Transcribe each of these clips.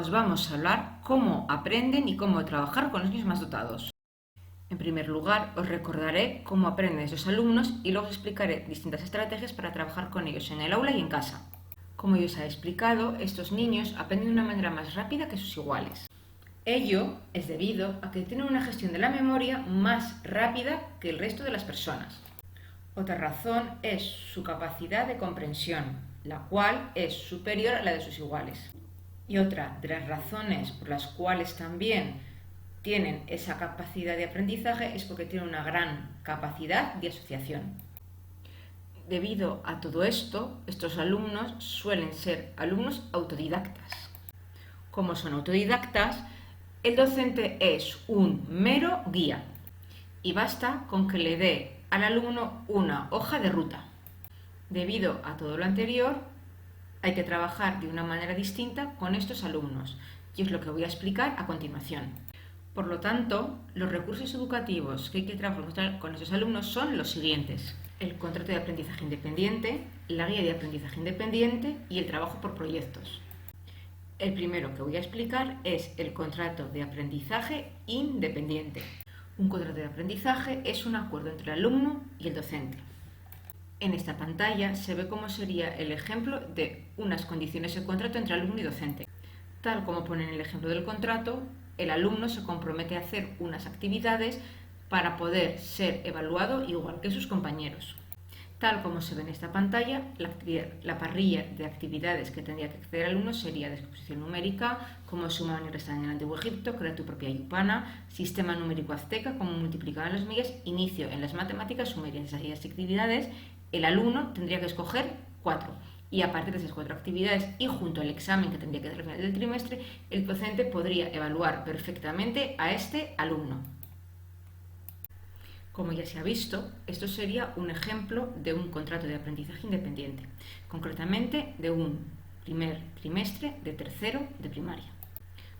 os vamos a hablar cómo aprenden y cómo trabajar con los niños más dotados. En primer lugar, os recordaré cómo aprenden esos alumnos y luego os explicaré distintas estrategias para trabajar con ellos en el aula y en casa. Como ya os he explicado, estos niños aprenden de una manera más rápida que sus iguales. Ello es debido a que tienen una gestión de la memoria más rápida que el resto de las personas. Otra razón es su capacidad de comprensión, la cual es superior a la de sus iguales. Y otra de las razones por las cuales también tienen esa capacidad de aprendizaje es porque tienen una gran capacidad de asociación. Debido a todo esto, estos alumnos suelen ser alumnos autodidactas. Como son autodidactas, el docente es un mero guía y basta con que le dé al alumno una hoja de ruta. Debido a todo lo anterior, hay que trabajar de una manera distinta con estos alumnos y es lo que voy a explicar a continuación. Por lo tanto, los recursos educativos que hay que trabajar con estos alumnos son los siguientes: el contrato de aprendizaje independiente, la guía de aprendizaje independiente y el trabajo por proyectos. El primero que voy a explicar es el contrato de aprendizaje independiente. Un contrato de aprendizaje es un acuerdo entre el alumno y el docente. En esta pantalla se ve cómo sería el ejemplo de unas condiciones de contrato entre alumno y docente. Tal como pone en el ejemplo del contrato, el alumno se compromete a hacer unas actividades para poder ser evaluado igual que sus compañeros. Tal como se ve en esta pantalla, la parrilla de actividades que tendría que acceder el alumno sería descomposición numérica, cómo sumaban y restaban en el Antiguo Egipto, crea tu propia yupana, sistema numérico azteca, cómo multiplicaban las millas, inicio en las matemáticas sumerias. Esas actividades, el alumno tendría que escoger 4. Y a partir de esas 4 actividades y junto al examen que tendría que hacer al final del trimestre, el docente podría evaluar perfectamente a este alumno. Como ya se ha visto, esto sería un ejemplo de un contrato de aprendizaje independiente, concretamente de un primer trimestre de tercero de primaria.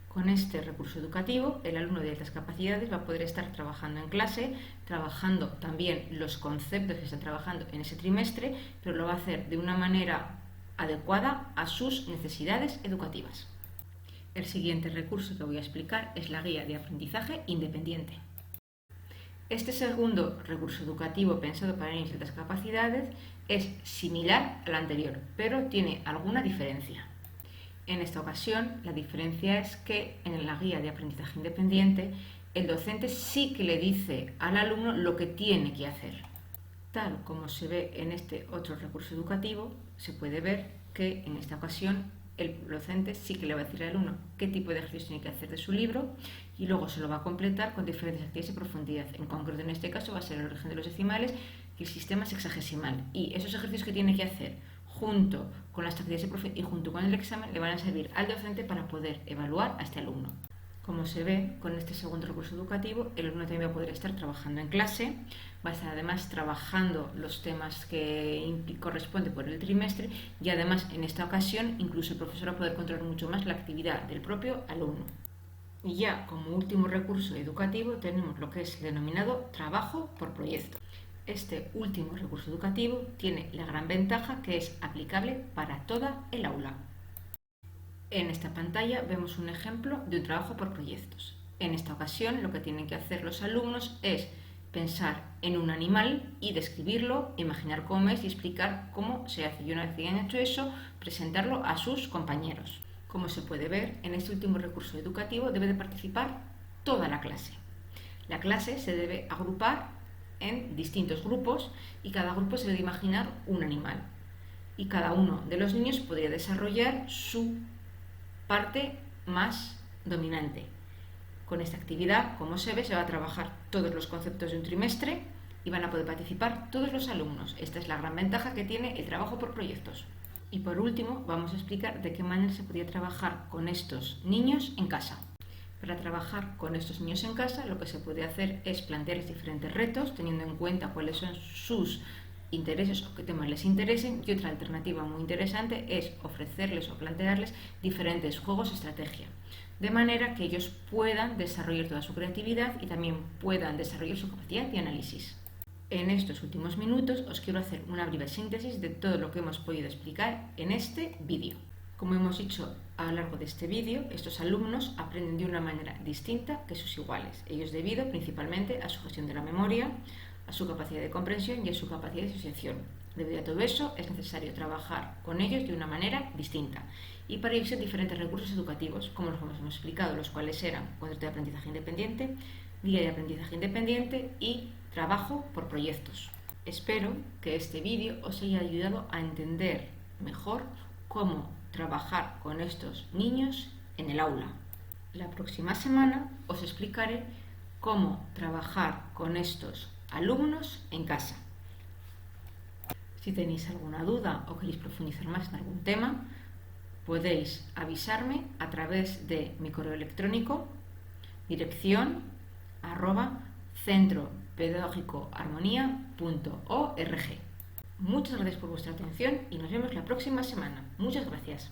Con este recurso educativo, el alumno de altas capacidades va a poder estar trabajando en clase, trabajando también los conceptos que está trabajando en ese trimestre, pero lo va a hacer de una manera adecuada a sus necesidades educativas. El siguiente recurso que voy a explicar es la guía de aprendizaje independiente. Este segundo recurso educativo pensado para niños de altas capacidades es similar al anterior, pero tiene alguna diferencia. En esta ocasión, la diferencia es que en la guía de aprendizaje independiente, el docente sí que le dice al alumno lo que tiene que hacer. Tal como se ve en este otro recurso educativo, se puede ver que en esta ocasión el docente sí que le va a decir al alumno qué tipo de ejercicios tiene que hacer de su libro y luego se lo va a completar con diferentes actividades de profundidad. En concreto, en este caso va a ser el origen de los decimales y el sistema sexagesimal. Y esos ejercicios que tiene que hacer junto con las actividades de profundidad y junto con el examen le van a servir al docente para poder evaluar a este alumno. Como se ve, con este segundo recurso educativo, el alumno también va a poder estar trabajando en clase, va a estar además trabajando los temas que corresponden por el trimestre y además en esta ocasión incluso el profesor va a poder controlar mucho más la actividad del propio alumno. Y ya como último recurso educativo tenemos lo que es denominado trabajo por proyecto. Este último recurso educativo tiene la gran ventaja que es aplicable para toda el aula. En esta pantalla vemos un ejemplo de un trabajo por proyectos. En esta ocasión lo que tienen que hacer los alumnos es pensar en un animal y describirlo, imaginar cómo es y explicar cómo se hace. Y una vez que hayan hecho eso, presentarlo a sus compañeros. Como se puede ver, en este último recurso educativo debe de participar toda la clase. La clase se debe agrupar en distintos grupos y cada grupo se debe imaginar un animal. Y cada uno de los niños podría desarrollar su parte más dominante. Con esta actividad, como se ve, se va a trabajar todos los conceptos de un trimestre y van a poder participar todos los alumnos. Esta es la gran ventaja que tiene el trabajo por proyectos. Y por último, vamos a explicar de qué manera se podría trabajar con estos niños en casa. Para trabajar con estos niños en casa, lo que se puede hacer es plantearles diferentes retos, teniendo en cuenta cuáles son sus intereses o qué temas les interesen, y otra alternativa muy interesante es ofrecerles o plantearles diferentes juegos de estrategia, de manera que ellos puedan desarrollar toda su creatividad y también puedan desarrollar su capacidad de análisis. En estos últimos minutos os quiero hacer una breve síntesis de todo lo que hemos podido explicar en este vídeo. Como hemos dicho a lo largo de este vídeo, estos alumnos aprenden de una manera distinta que sus iguales, ellos debido principalmente a su gestión de la memoria, a su capacidad de comprensión y a su capacidad de asociación. Debido a todo eso, es necesario trabajar con ellos de una manera distinta. Y para ello existen diferentes recursos educativos, como los hemos explicado, los cuales eran contrato de aprendizaje independiente, guía de aprendizaje independiente y trabajo por proyectos. Espero que este vídeo os haya ayudado a entender mejor cómo trabajar con estos niños en el aula. La próxima semana os explicaré cómo trabajar con estos alumnos en casa. Si tenéis alguna duda o queréis profundizar más en algún tema, podéis avisarme a través de mi correo electrónico dirección @centropedagógicoarmonía.org. Muchas gracias por vuestra atención y nos vemos la próxima semana. Muchas gracias.